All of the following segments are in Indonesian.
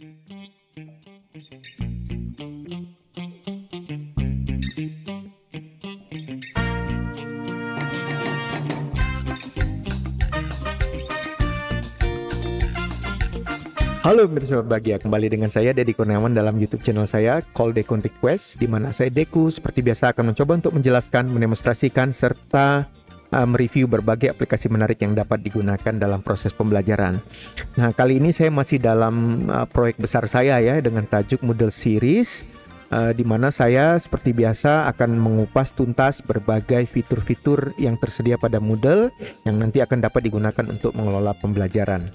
Halo pemirsa berbahagia, kembali dengan saya Deddy Kurniawan dalam YouTube channel saya Call Dekun Request, di mana saya Deku seperti biasa akan mencoba untuk menjelaskan, mendemonstrasikan serta mereview berbagai aplikasi menarik yang dapat digunakan dalam proses pembelajaran. Nah, kali ini saya masih dalam proyek besar saya ya dengan tajuk Moodle Series, di mana saya seperti biasa akan mengupas tuntas berbagai fitur-fitur yang tersedia pada Moodle yang nanti akan dapat digunakan untuk mengelola pembelajaran.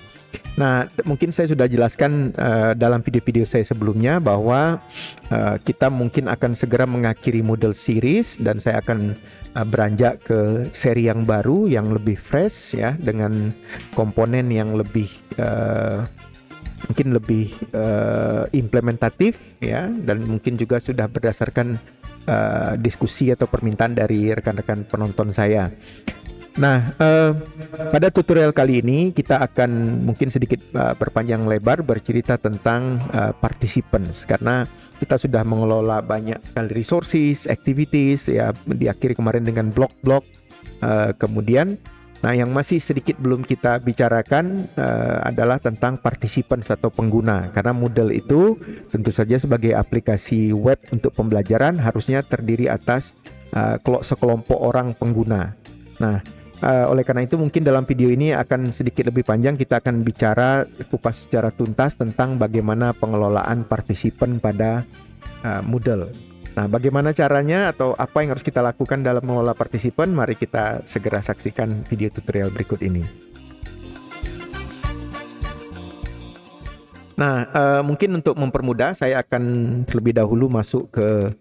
Nah, mungkin saya sudah jelaskan dalam video-video saya sebelumnya bahwa kita mungkin akan segera mengakhiri Moodle Series dan saya akan beranjak ke seri yang baru yang lebih fresh ya, dengan komponen yang lebih mungkin lebih implementatif ya, dan mungkin juga sudah berdasarkan diskusi atau permintaan dari rekan-rekan penonton saya. Nah, pada tutorial kali ini kita akan mungkin sedikit berpanjang lebar bercerita tentang participants, karena kita sudah mengelola banyak sekali resources, activities ya, diakhiri kemarin dengan blog-blog. Kemudian, nah yang masih sedikit belum kita bicarakan adalah tentang participants atau pengguna, karena Moodle itu tentu saja sebagai aplikasi web untuk pembelajaran harusnya terdiri atas sekelompok orang pengguna. Nah, oleh karena itu mungkin dalam video ini akan sedikit lebih panjang, kita akan bicara kupas secara tuntas tentang bagaimana pengelolaan partisipan pada Moodle. Nah, bagaimana caranya atau apa yang harus kita lakukan dalam mengelola partisipan? Mari kita segera saksikan video tutorial berikut ini. Nah, mungkin untuk mempermudah saya akan terlebih dahulu masuk ke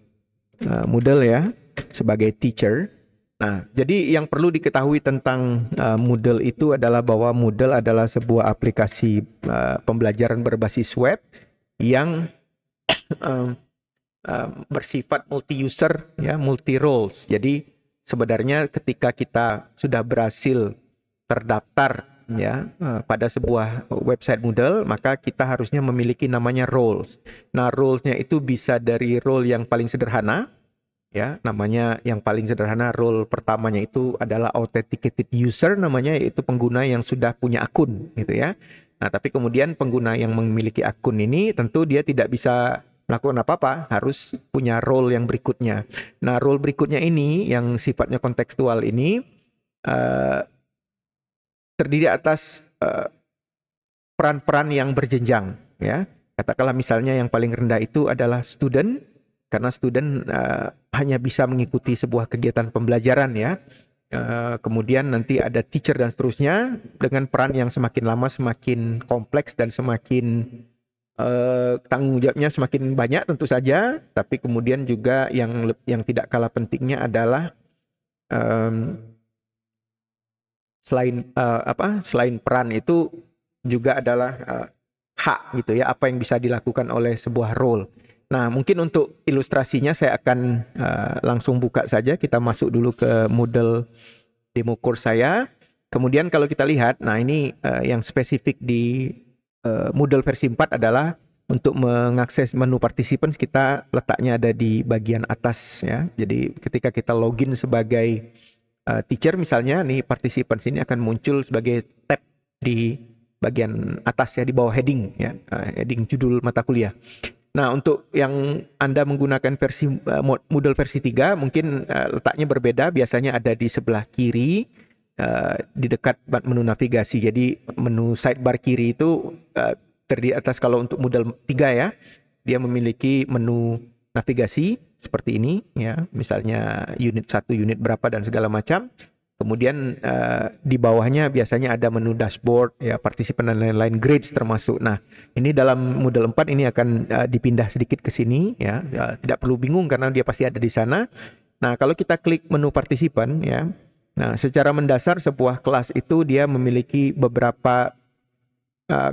Moodle ya sebagai teacher. Nah, jadi yang perlu diketahui tentang Moodle itu adalah bahwa Moodle adalah sebuah aplikasi pembelajaran berbasis web yang bersifat multi-user ya, multi-roles. Jadi sebenarnya ketika kita sudah berhasil terdaftar ya pada sebuah website Moodle, maka kita harusnya memiliki namanya roles. Nah, roles-nya itu bisa dari role yang paling sederhana ya, namanya yang paling sederhana, role pertamanya itu adalah authenticated user, namanya, yaitu pengguna yang sudah punya akun gitu ya. Nah, tapi kemudian pengguna yang memiliki akun ini tentu dia tidak bisa melakukan apa-apa, harus punya role yang berikutnya. Nah, role berikutnya ini yang sifatnya kontekstual ini terdiri atas peran-peran yang berjenjang ya. Katakanlah misalnya yang paling rendah itu adalah student, karena student hanya bisa mengikuti sebuah kegiatan pembelajaran ya. Kemudian nanti ada teacher dan seterusnya, dengan peran yang semakin lama semakin kompleks dan semakin tanggung jawabnya semakin banyak tentu saja. Tapi kemudian juga yang tidak kalah pentingnya adalah selain peran itu juga adalah hak gitu ya, apa yang bisa dilakukan oleh sebuah role. Nah, mungkin untuk ilustrasinya saya akan langsung buka saja. Kita masuk dulu ke Moodle demo course saya. Kemudian kalau kita lihat, nah ini yang spesifik di Moodle versi 4 adalah untuk mengakses menu participants, kita letaknya ada di bagian atas ya. Jadi ketika kita login sebagai teacher misalnya, nih participants ini akan muncul sebagai tab di bagian atas ya, di bawah heading ya, heading judul mata kuliah. Nah, untuk yang Anda menggunakan versi Moodle versi 3 mungkin letaknya berbeda, biasanya ada di sebelah kiri di dekat menu navigasi. Jadi menu sidebar kiri itu terdiri atas, kalau untuk Moodle 3 ya, dia memiliki menu navigasi seperti ini ya, misalnya unit 1, unit berapa dan segala macam. Kemudian di bawahnya biasanya ada menu dashboard ya, partisipan dan lain-lain, grades termasuk. Nah, ini dalam Moodle 4 ini akan dipindah sedikit ke sini ya. Tidak perlu bingung karena dia pasti ada di sana. Nah, kalau kita klik menu partisipan ya. Nah, secara mendasar sebuah kelas itu dia memiliki beberapa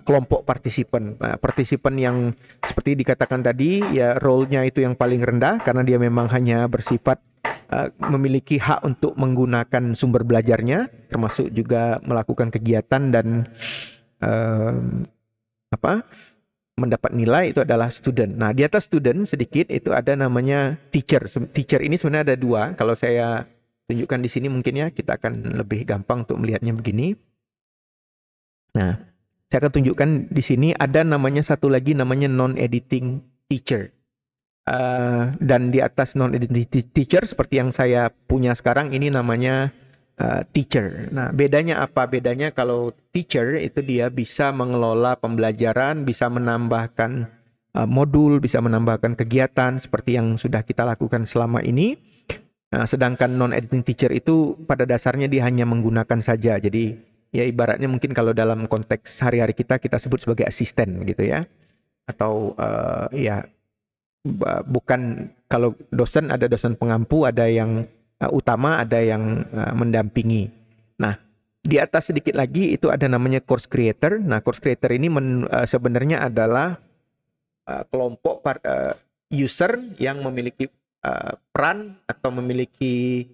kelompok partisipan. Partisipan yang seperti dikatakan tadi ya, role-nya itu yang paling rendah karena dia memang hanya bersifat memiliki hak untuk menggunakan sumber belajarnya, termasuk juga melakukan kegiatan dan mendapat nilai itu adalah student. Nah, di atas student sedikit itu ada namanya teacher. Teacher ini sebenarnya ada dua. Kalau saya tunjukkan di sini mungkin ya kita akan lebih gampang untuk melihatnya begini. Nah, saya akan tunjukkan di sini ada namanya satu lagi namanya non-editing teacher. Dan di atas non-editing teacher seperti yang saya punya sekarang ini namanya teacher. Nah, bedanya apa? Bedanya kalau teacher itu dia bisa mengelola pembelajaran, bisa menambahkan modul, bisa menambahkan kegiatan seperti yang sudah kita lakukan selama ini. Nah, sedangkan non-editing teacher itu pada dasarnya dia hanya menggunakan saja. Jadi ya ibaratnya mungkin kalau dalam konteks hari-hari kita sebut sebagai asisten gitu ya. Atau ya bukan, kalau dosen ada dosen pengampu, ada yang utama, ada yang mendampingi. Nah, di atas sedikit lagi itu ada namanya course creator. Nah, course creator ini sebenarnya adalah kelompok user yang memiliki peran atau memiliki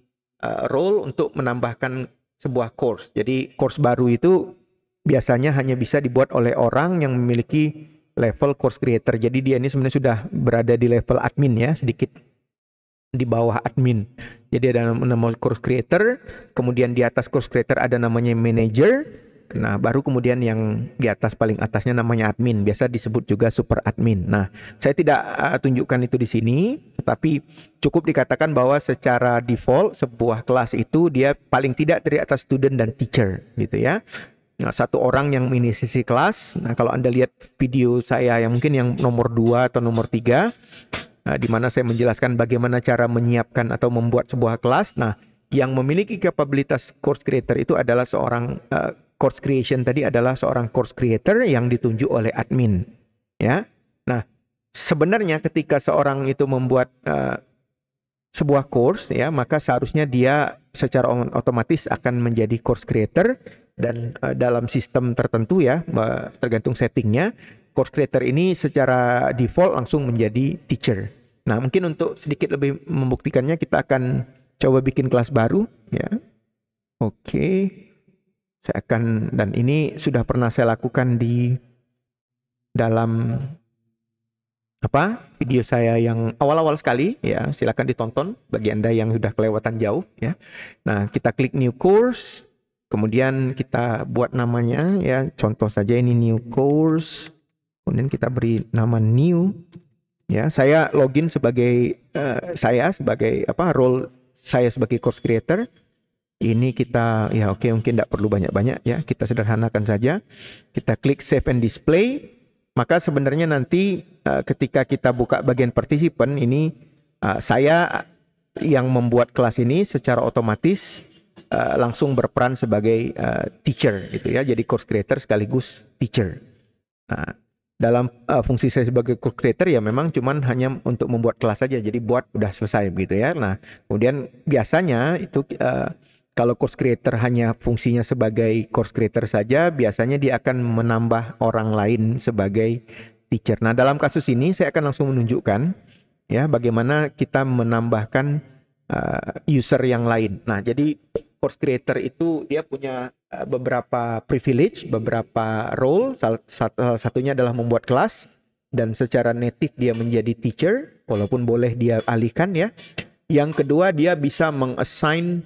role untuk menambahkan sebuah course. Jadi course baru itu biasanya hanya bisa dibuat oleh orang yang memiliki level course creator. Jadi dia ini sebenarnya sudah berada di level admin ya, sedikit di bawah admin. Jadi ada nama course creator, kemudian di atas course creator ada namanya manager. Nah, baru kemudian yang di atas paling atasnya namanya admin, biasa disebut juga super admin. Nah, saya tidak tunjukkan itu di sini, tetapi cukup dikatakan bahwa secara default sebuah kelas itu dia paling tidak terdiri atas student dan teacher gitu ya. Nah, satu orang yang menginisiasi kelas. Nah, kalau Anda lihat video saya yang mungkin yang nomor 2 atau nomor 3, di mana saya menjelaskan bagaimana cara menyiapkan atau membuat sebuah kelas. Nah, yang memiliki kapabilitas course creator itu adalah seorang course creation tadi adalah seorang course creator yang ditunjuk oleh admin, ya. Nah, sebenarnya ketika seorang itu membuat sebuah course, ya, maka seharusnya dia secara otomatis akan menjadi course creator dan dalam sistem tertentu ya, tergantung settingnya, course creator ini secara default langsung menjadi teacher. Nah, mungkin untuk sedikit lebih membuktikannya kita akan coba bikin kelas baru, ya. Oke. Saya akan, dan ini sudah pernah saya lakukan di dalam video saya yang awal-awal sekali ya, silakan ditonton bagi Anda yang sudah kelewatan jauh ya. Nah, kita klik new course, kemudian kita buat namanya ya, contoh saja ini new course. Kemudian kita beri nama new ya. Saya login sebagai role saya sebagai course creator. Ini kita ya oke, mungkin tidak perlu banyak-banyak ya, kita sederhanakan saja. Kita klik save and display. Maka sebenarnya nanti ketika kita buka bagian partisipan ini, saya yang membuat kelas ini secara otomatis langsung berperan sebagai teacher gitu ya. Jadi course creator sekaligus teacher. Nah, dalam fungsi saya sebagai course creator ya memang cuman hanya untuk membuat kelas saja. Jadi buat udah selesai begitu ya. Nah, kemudian biasanya itu kalau course creator hanya fungsinya sebagai course creator saja, biasanya dia akan menambah orang lain sebagai teacher. Nah, dalam kasus ini saya akan langsung menunjukkan ya bagaimana kita menambahkan user yang lain. Nah, jadi course creator itu dia punya beberapa privilege, beberapa role. Salah satunya adalah membuat kelas, dan secara native dia menjadi teacher, walaupun boleh dia alihkan ya. Yang kedua, dia bisa mengassign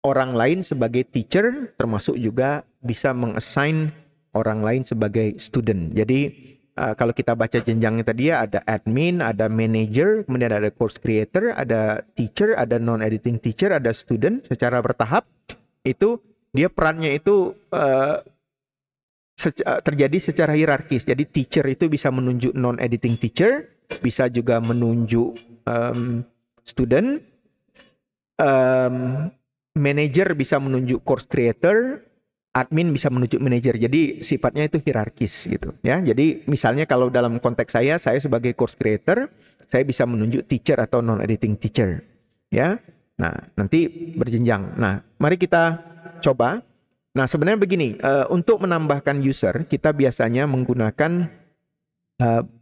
orang lain sebagai teacher, termasuk juga bisa mengassign orang lain sebagai student. Jadi kalau kita baca jenjangnya tadi ya, ada admin, ada manager, kemudian ada course creator, ada teacher, ada non-editing teacher, ada student secara bertahap. Itu dia perannya itu terjadi secara hierarkis. Jadi teacher itu bisa menunjuk non-editing teacher, bisa juga menunjuk student, manager bisa menunjuk course creator, admin bisa menunjuk manager. Jadi sifatnya itu hierarkis gitu ya. Jadi misalnya kalau dalam konteks saya sebagai course creator, saya bisa menunjuk teacher atau non-editing teacher ya. Nah, nanti berjenjang. Nah, mari kita coba. Nah, sebenarnya begini, untuk menambahkan user kita biasanya menggunakan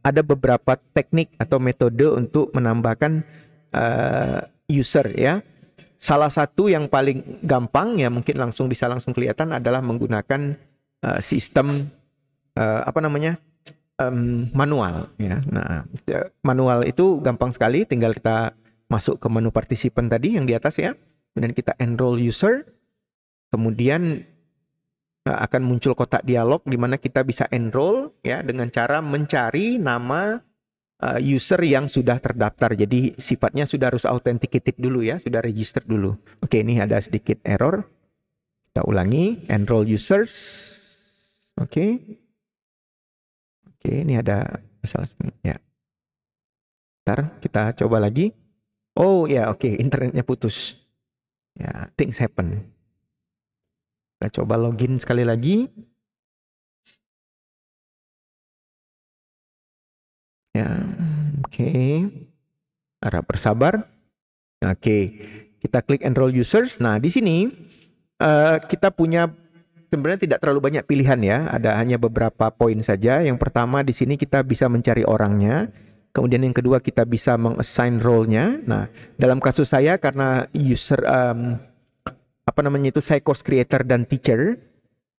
ada beberapa teknik atau metode untuk menambahkan user ya. Salah satu yang paling gampang ya, mungkin bisa langsung kelihatan adalah menggunakan sistem manual ya. Nah, manual itu gampang sekali, tinggal kita masuk ke menu participant tadi yang di atas ya. Kemudian kita enroll user. Kemudian akan muncul kotak dialog di mana kita bisa enroll ya dengan cara mencari nama user yang sudah terdaftar. Jadi sifatnya sudah harus authenticated dulu ya, sudah register dulu. Oke, ini ada sedikit error. Kita ulangi, enroll users. Oke. Oke, ini ada masalah ya. Ntar kita coba lagi. Oh ya, oke, internetnya putus. Ya, things happen. Kita coba login sekali lagi. Ya, oke. Harap bersabar. Oke, kita klik enroll users. Nah, di sini kita punya sebenarnya tidak terlalu banyak pilihan ya. Ada hanya beberapa poin saja. Yang pertama di sini kita bisa mencari orangnya. Kemudian yang kedua kita bisa meng-assign role-nya. Nah, dalam kasus saya karena user saya course creator dan teacher,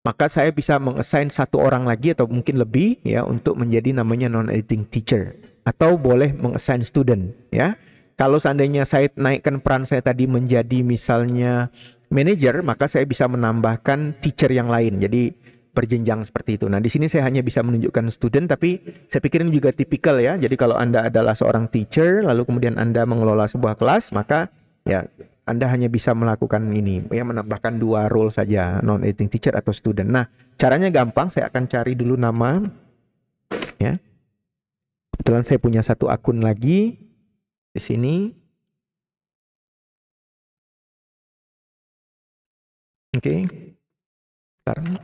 maka saya bisa meng-assign satu orang lagi atau mungkin lebih ya untuk menjadi namanya non-editing teacher, atau boleh meng-assign student ya. Kalau seandainya saya naikkan peran saya tadi menjadi misalnya manager, maka saya bisa menambahkan teacher yang lain. Jadi berjenjang seperti itu. Nah, di sini saya hanya bisa menunjukkan student, tapi saya pikir ini juga tipikal ya. Jadi kalau Anda adalah seorang teacher, lalu kemudian Anda mengelola sebuah kelas, maka ya Anda hanya bisa melakukan ini, ya menambahkan dua role saja, non-editing teacher atau student. Nah, caranya gampang, saya akan cari dulu nama, ya. Kebetulan saya punya satu akun lagi di sini. Oke, sekarang.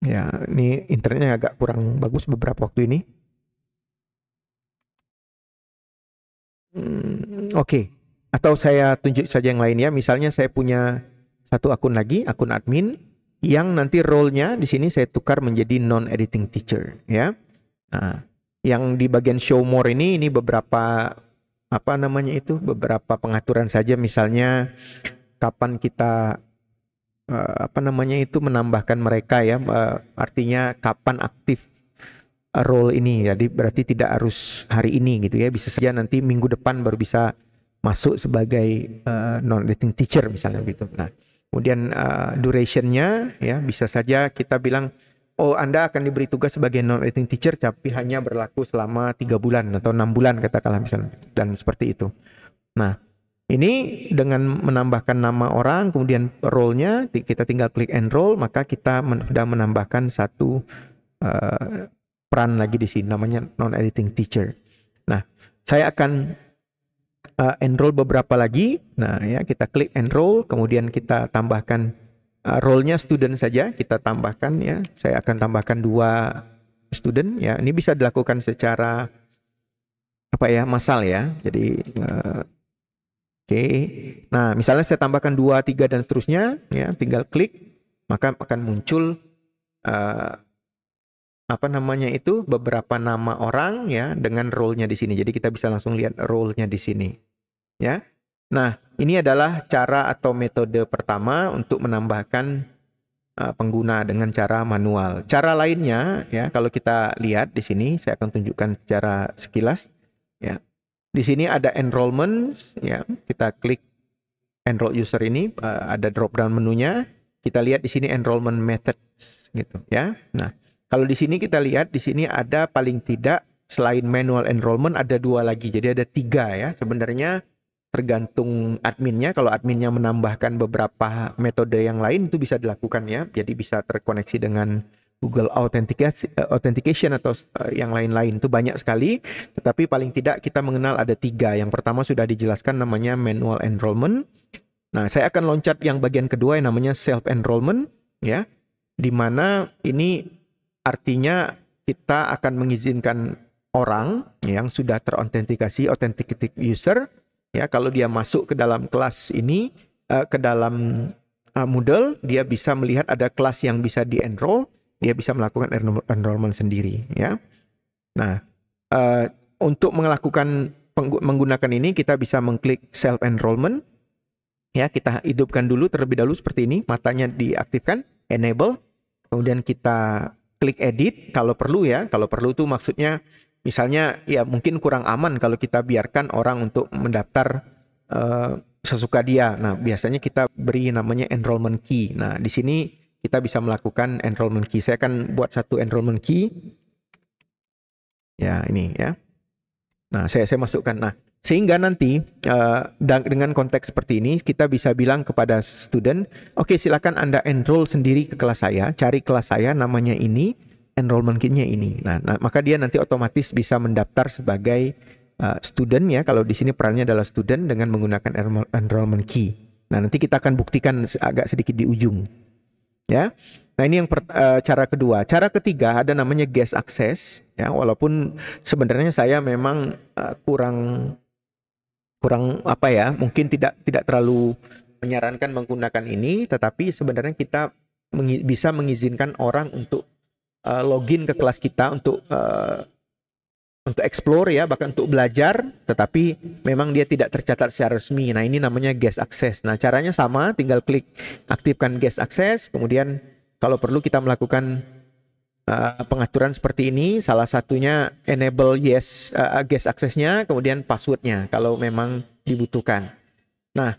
Ya, ini internetnya agak kurang bagus beberapa waktu ini. Oke. Atau saya tunjuk saja yang lain ya. Misalnya saya punya satu akun lagi, akun admin, yang nanti role-nya di sini saya tukar menjadi non-editing teacher ya. Nah, yang di bagian show more ini beberapa beberapa pengaturan saja, misalnya kapan kita menambahkan mereka ya, artinya kapan aktif role ini. Jadi berarti tidak harus hari ini gitu ya, bisa saja nanti minggu depan baru bisa masuk sebagai non-editing teacher misalnya gitu. Nah, kemudian durationnya ya bisa saja kita bilang, oh Anda akan diberi tugas sebagai non-editing teacher tapi hanya berlaku selama 3 bulan atau 6 bulan katakanlah misalnya, dan seperti itu. Nah, ini dengan menambahkan nama orang, kemudian role-nya, kita tinggal klik enroll, maka kita sudah menambahkan satu peran lagi di sini, namanya non-editing teacher. Nah, saya akan enroll beberapa lagi. Nah, ya kita klik enroll, kemudian kita tambahkan role-nya student saja, kita tambahkan ya. Saya akan tambahkan 2 student ya. Ini bisa dilakukan secara massal ya. Jadi Oke. Nah, misalnya saya tambahkan 2, 3 dan seterusnya ya, tinggal klik maka akan muncul beberapa nama orang ya dengan role-nya di sini. Jadi kita bisa langsung lihat role-nya di sini. Ya. Nah, ini adalah cara atau metode pertama untuk menambahkan pengguna dengan cara manual. Cara lainnya ya, kalau kita lihat di sini saya akan tunjukkan secara sekilas ya. Di sini ada enrollment ya. Kita klik enroll user ini, ada drop down menunya. Kita lihat di sini enrollment methods gitu ya. Nah, kalau di sini kita lihat di sini ada paling tidak selain manual enrollment ada 2 lagi. Jadi ada 3 ya. Sebenarnya tergantung adminnya. Kalau adminnya menambahkan beberapa metode yang lain itu bisa dilakukan ya. Jadi bisa terkoneksi dengan Google Authentication atau yang lain-lain. Itu banyak sekali. Tetapi paling tidak kita mengenal ada 3. Yang pertama sudah dijelaskan namanya manual enrollment. Nah, saya akan loncat yang bagian kedua yang namanya self enrollment ya. Di mana ini artinya kita akan mengizinkan orang yang sudah terautentikasi, authenticated user ya, kalau dia masuk ke dalam kelas ini, ke dalam Moodle, dia bisa melihat ada kelas yang bisa di-enroll, dia bisa melakukan enrollment sendiri ya. Nah, untuk menggunakan ini kita bisa mengklik self enrollment ya. Kita hidupkan dulu terlebih dahulu seperti ini, matanya diaktifkan, enable, kemudian kita klik edit kalau perlu ya. Kalau perlu tuh maksudnya misalnya ya mungkin kurang aman kalau kita biarkan orang untuk mendaftar sesuka dia. Nah, biasanya kita beri namanya enrollment key. Nah, di sini kita bisa melakukan enrollment key. Saya akan buat satu enrollment key. Ya, ini ya. Nah, saya masukkan. Nah, sehingga nanti dengan konteks seperti ini kita bisa bilang kepada student, oke, silakan Anda enroll sendiri ke kelas saya, cari kelas saya namanya ini, enrollment key-nya ini. Nah, maka dia nanti otomatis bisa mendaftar sebagai student ya. Kalau di sini perannya adalah student dengan menggunakan enrollment key. Nah, nanti kita akan buktikan agak sedikit di ujung. Ya. Nah, ini yang cara kedua. Cara ketiga ada namanya guest access ya, walaupun sebenarnya saya memang kurang apa ya, mungkin tidak terlalu menyarankan menggunakan ini, tetapi sebenarnya kita bisa mengizinkan orang untuk login ke kelas kita untuk explore ya, bahkan untuk belajar, tetapi memang dia tidak tercatat secara resmi. Nah, ini namanya guest access. Nah, caranya sama, tinggal klik aktifkan guest access, kemudian kalau perlu kita melakukan pengaturan seperti ini, salah satunya enable yes guest access-nya, kemudian password-nya kalau memang dibutuhkan. Nah,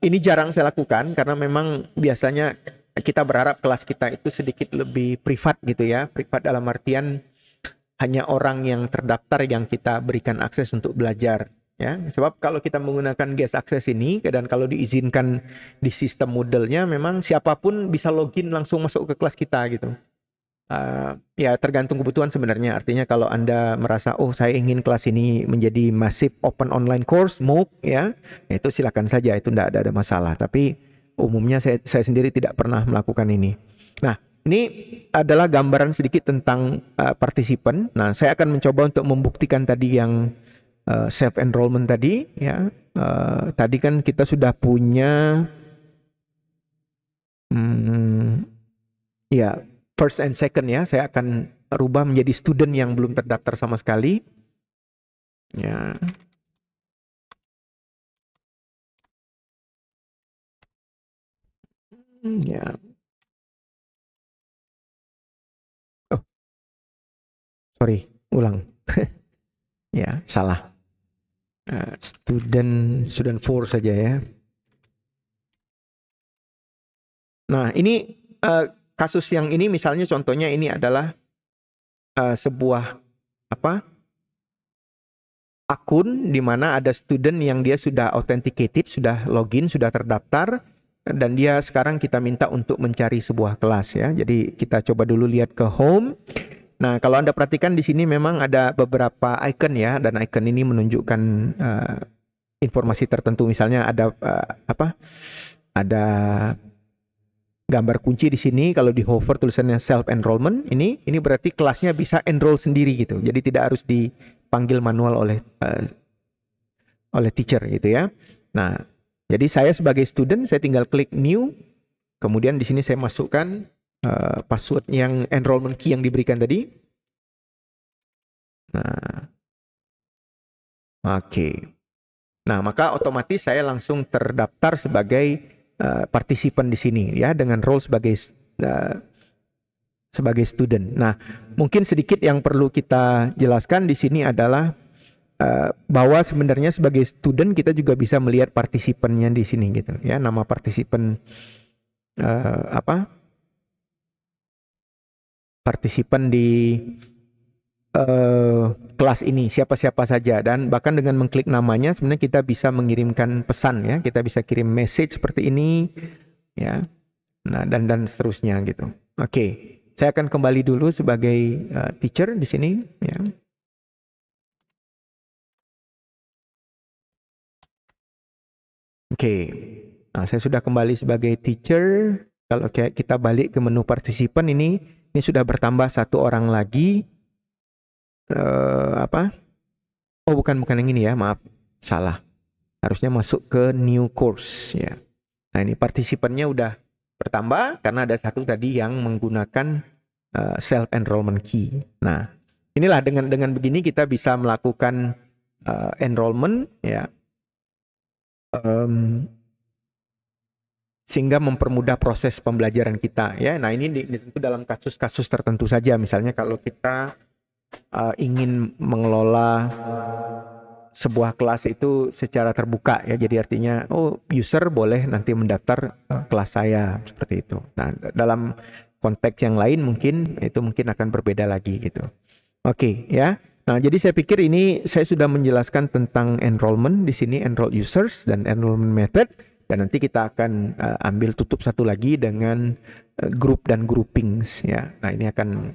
ini jarang saya lakukan karena memang biasanya kita berharap kelas kita itu sedikit lebih privat gitu ya, privat dalam artian hanya orang yang terdaftar yang kita berikan akses untuk belajar. Ya, sebab kalau kita menggunakan guest access ini dan kalau diizinkan di sistem Moodle-nya, memang siapapun bisa login langsung masuk ke kelas kita gitu. Ya tergantung kebutuhan sebenarnya. Artinya kalau Anda merasa saya ingin kelas ini menjadi massive open online course MOOC ya, itu silakan saja, itu tidak ada masalah. Tapi umumnya saya sendiri tidak pernah melakukan ini. Nah, ini adalah gambaran sedikit tentang partisipan. Nah, saya akan mencoba untuk membuktikan tadi yang self enrollment tadi ya. Tadi kan kita sudah punya ya first and second ya. Saya akan rubah menjadi student yang belum terdaftar sama sekali. Ya. Ya. Oh, sorry, ulang. Ya, salah. Student 4 saja ya. Nah, ini kasus yang ini misalnya contohnya ini adalah sebuah akun di mana ada student yang dia sudah authenticated, sudah login, sudah terdaftar, dan dia sekarang kita minta untuk mencari sebuah kelas ya. Jadi kita coba dulu lihat ke home. Nah, kalau Anda perhatikan di sini memang ada beberapa icon ya, dan icon ini menunjukkan informasi tertentu. Misalnya ada ada gambar kunci di sini. Kalau di hover tulisannya self enrollment, ini berarti kelasnya bisa enroll sendiri gitu. Jadi tidak harus dipanggil manual oleh teacher gitu ya. Nah, jadi saya sebagai student saya tinggal klik new. Kemudian di sini saya masukkan password yang enrollment key yang diberikan tadi. Nah, oke. Nah, maka otomatis saya langsung terdaftar sebagai partisipan di sini ya, dengan role sebagai student. Nah, mungkin sedikit yang perlu kita jelaskan di sini adalah bahwa sebenarnya sebagai student kita juga bisa melihat partisipannya di sini gitu ya. Nama partisipan partisipan di kelas ini siapa-siapa saja, dan bahkan dengan mengklik namanya sebenarnya kita bisa mengirimkan pesan ya, kita bisa kirim message seperti ini ya. Nah, dan seterusnya gitu. Oke, saya akan kembali dulu sebagai teacher di sini ya. Oke. Nah, saya sudah kembali sebagai teacher. Kalau kita balik ke menu partisipan ini sudah bertambah satu orang lagi. Oh, bukan yang ini ya, maaf, salah. Harusnya masuk ke new course ya. Nah, ini partisipannya udah bertambah karena ada satu tadi yang menggunakan self enrollment key. Nah, inilah dengan begini kita bisa melakukan enrollment ya. sehingga mempermudah proses pembelajaran kita ya. Nah, ini tentu dalam kasus-kasus tertentu saja. Misalnya kalau kita ingin mengelola sebuah kelas itu secara terbuka ya. Jadi artinya user boleh nanti mendaftar kelas saya seperti itu. Nah, dalam konteks yang lain mungkin akan berbeda lagi gitu. Oke, ya. Nah, jadi saya pikir ini saya sudah menjelaskan tentang enrollment di sini, enroll users dan enrollment method, dan nanti kita akan ambil tutup satu lagi dengan group dan groupings ya. Nah, ini akan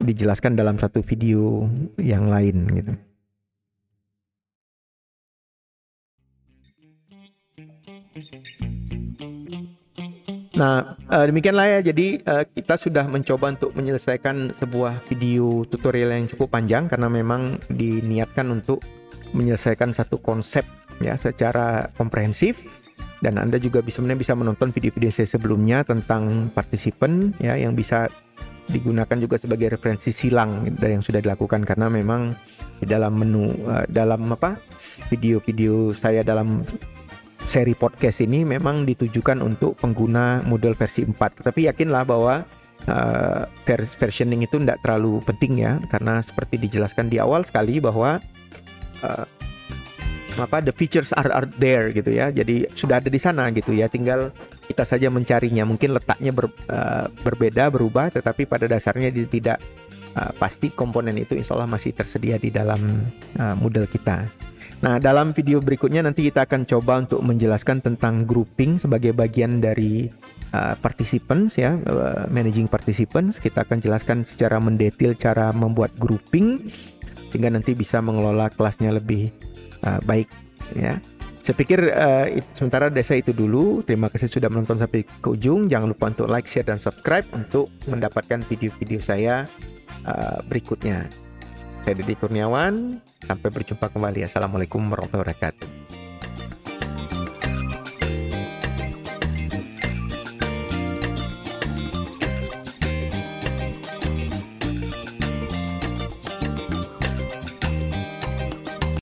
dijelaskan dalam satu video yang lain gitu. Nah, demikianlah ya. Jadi kita sudah mencoba untuk menyelesaikan sebuah video tutorial yang cukup panjang karena memang diniatkan untuk menyelesaikan satu konsep ya secara komprehensif. Dan Anda juga bisa menonton video-video saya sebelumnya tentang partisipan ya, yang bisa digunakan juga sebagai referensi silang dari yang sudah dilakukan, karena memang di dalam menu video-video saya dalam seri podcast ini memang ditujukan untuk pengguna model versi 4. Tapi yakinlah bahwa versioning itu tidak terlalu penting ya, karena seperti dijelaskan di awal sekali bahwa the features are there gitu ya. Jadi sudah ada di sana gitu ya, tinggal kita saja mencarinya. Mungkin letaknya berbeda, berubah, tetapi pada dasarnya tidak pasti komponen itu insya Allah masih tersedia di dalam model kita. Nah, dalam video berikutnya nanti kita akan coba untuk menjelaskan tentang grouping sebagai bagian dari participants ya, managing participants. Kita akan jelaskan secara mendetail cara membuat grouping sehingga nanti bisa mengelola kelasnya lebih baik ya. Saya pikir sementara dari saya itu dulu. Terima kasih sudah menonton sampai ke ujung. Jangan lupa untuk like, share, dan subscribe untuk mendapatkan video-video saya berikutnya. Saya Deddy Kurniawan. Sampai berjumpa kembali. Assalamualaikum warahmatullahi wabarakatuh.